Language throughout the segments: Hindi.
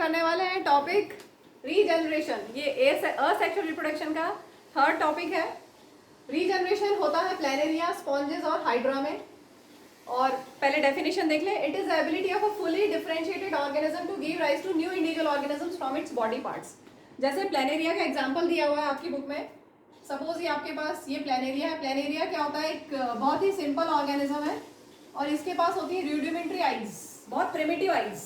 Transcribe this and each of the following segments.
करने वाले हैं टॉपिक रीजनरेशन। ये असेक्सुअल रिप्रोडक्शन का थर्ड टॉपिक है। रीजनरेशन होता है प्लैनेरिया, स्पॉन्जेस और हाइड्रा में। और पहले डेफिनेशन देख लें। It is the ability of a fully differentiated organism to give rise to new individual organisms from its body parts. जैसे प्लैनेरिया का एग्जांपल दिया हुआ है आपकी बुक में। सपोज ये आपके पास ये प्लैनेरिया है। प्लैनेरिया क्या होता है? एक बहुत ही सिंपल ऑर्गेनिज्म है और इसके पास होती है रूडिमेंट्री आइज, बहुत प्रिमिटिव आइज,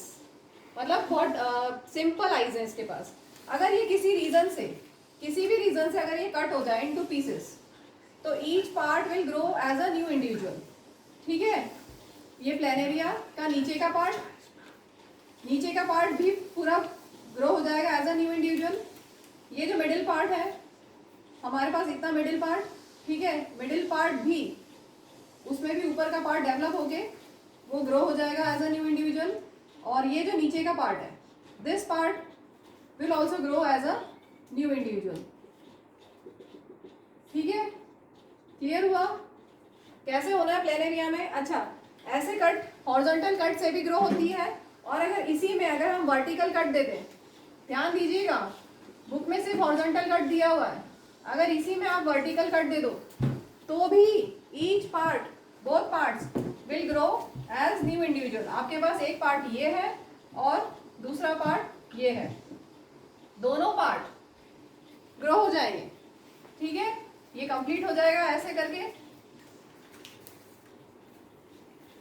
मतलब बहुत सिंपल आइज है इसके पास। अगर ये किसी भी रीजन से अगर ये कट हो जाए इनटू पीसेस, तो each part will grow as a new individual. ठीक है, ये प्लैनेरिया का नीचे का पार्ट भी पूरा ग्रो हो जाएगा एज अ न्यू इंडिविजुअल। ये जो मिडिल पार्ट है हमारे पास, इतना मिडिल पार्ट, ठीक है, मिडिल पार्ट भी, उसमें भी ऊपर का पार्ट डेवलप होके वो ग्रो हो जाएगा एज अ न्यू इंडिविजुअल। और ये जो नीचे का पार्ट है, this part will also grow as a new individual. ठीक है, क्लियर हुआ? कैसे होना है प्लैनेरिया में? अच्छा, ऐसे कट हॉरिजॉन्टल कट से भी ग्रो होती है, और अगर इसी में अगर हम वर्टिकल कट दे दें, ध्यान दीजिएगा बुक में सिर्फ हॉरिजॉन्टल कट दिया हुआ है, अगर इसी में आप वर्टिकल कट दे दो तो भी each part, both parts will grow as new individual. आपके पास एक पार्ट ये है और दूसरा पार्ट ये है, दोनों पार्ट ग्रो हो जाएंगे। ठीक है, ये कंप्लीट हो जाएगा ऐसे करके,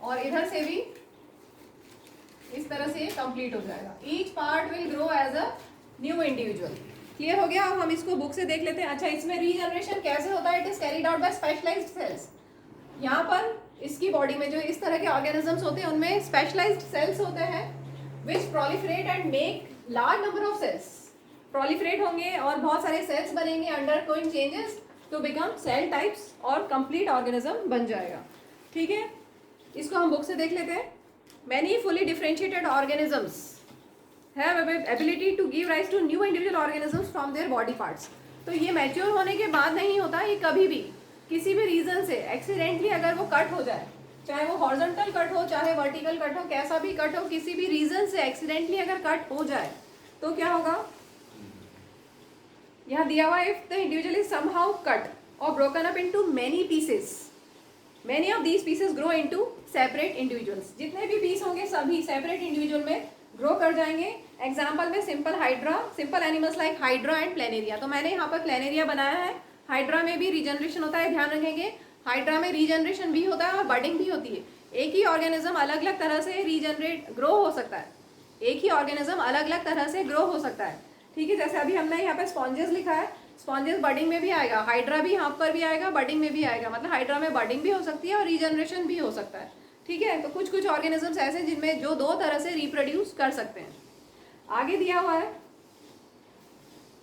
और इधर से भी इस तरह से कंप्लीट हो जाएगा। Each part will grow as a new individual. Clear हो गया? अब हम इसको बुक से देख लेते हैं। अच्छा, इसमें रीजनरेशन कैसे होता है? It is carried out by specialised cells. यहाँ पर इसकी बॉडी में जो इस तरह के ऑर्गेनिजम्स होते हैं उनमें स्पेशलाइज्ड सेल्स होते हैं which proliferate and make large number of cells. Proliferate होंगे और बहुत सारे सेल्स बनेंगे undergoing changes to become cell types, और कंप्लीट ऑर्गेनिज्म बन जाएगा। ठीक है, इसको हम बुक से देख लेते हैं। Many fully differentiated organisms have ability to give rise to new individual organisms from their body parts. तो ये मैच्योर होने के बाद नहीं होता, ये कभी भी किसी भी रीजन से एक्सीडेंटली अगर वो कट हो जाए, चाहे वो हॉरिजॉन्टल कट हो चाहे वर्टिकल कट हो, कैसा भी कट हो, किसी भी रीजन से एक्सीडेंटली अगर कट हो जाए तो क्या होगा? यहाँ दिया हुआ, if the individual is somehow cut और broken up into many pieces, many of these pieces grow into separate individuals. जितने भी पीस होंगे सभी सेपरेट इंडिविजुअल में ग्रो कर जाएंगे। एग्जाम्पल में simple animals like hydra and planaria. तो मैंने यहाँ पर प्लैनेरिया बनाया है। हाइड्रा में भी रीजनरेशन होता है, ध्यान रखेंगे। हाइड्रा में रीजनरेशन भी होता है और बडिंग भी होती है। एक ही ऑर्गेनिज्म अलग अलग तरह से ग्रो हो सकता है। एक ही ऑर्गेनिज्म अलग अलग तरह से ग्रो हो सकता है। ठीक है, जैसे अभी हमने यहाँ पे स्पॉन्जेस लिखा है, स्पॉन्जेस बडिंग में भी आएगा, हाइड्रा भी यहाँ पर भी आएगा, बडिंग में भी आएगा। मतलब हाइड्रा में बडिंग भी हो सकती है और रीजनरेशन भी हो सकता है। ठीक है, तो कुछ ऑर्गेनिजम्स ऐसे जिनमें जो दो तरह से रिप्रोड्यूस कर सकते हैं। आगे दिया हुआ है,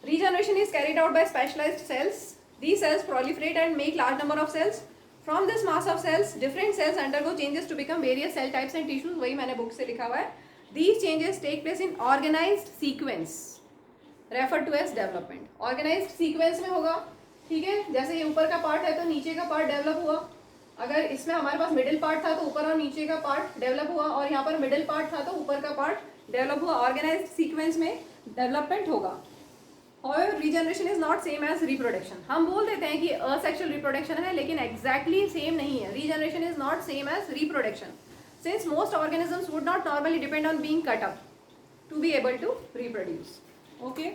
regeneration is carried out by specialised cells. These cells proliferate and make large number of cells. From this mass of cells, different cells undergo changes to become various cell types and tissues. वही मैंने बुक से लिखा हुआ है। These changes take place in organized sequence, referred to as development. Organized sequence में होगा, ठीक है। जैसे ये ऊपर का पार्ट है तो नीचे का पार्ट डेवलप हुआ। अगर इसमें हमारे पास मिडिल पार्ट था तो ऊपर और नीचे का पार्ट डेवलप हुआ, और यहाँ पर मिडिल पार्ट था तो ऊपर का पार्ट डेवलप हुआ। ऑर्गेनाइज्ड सीक्वेंस में डेवलपमेंट होगा। और regeneration is not same as reproduction. हम बोल देते हैं कि असेक्सुअल रिप्रोडक्शन है, लेकिन एग्जैक्टली सेम नहीं है। Regeneration is not same as reproduction, since most organisms would not normally depend on being cut up to be able to reproduce. Okay,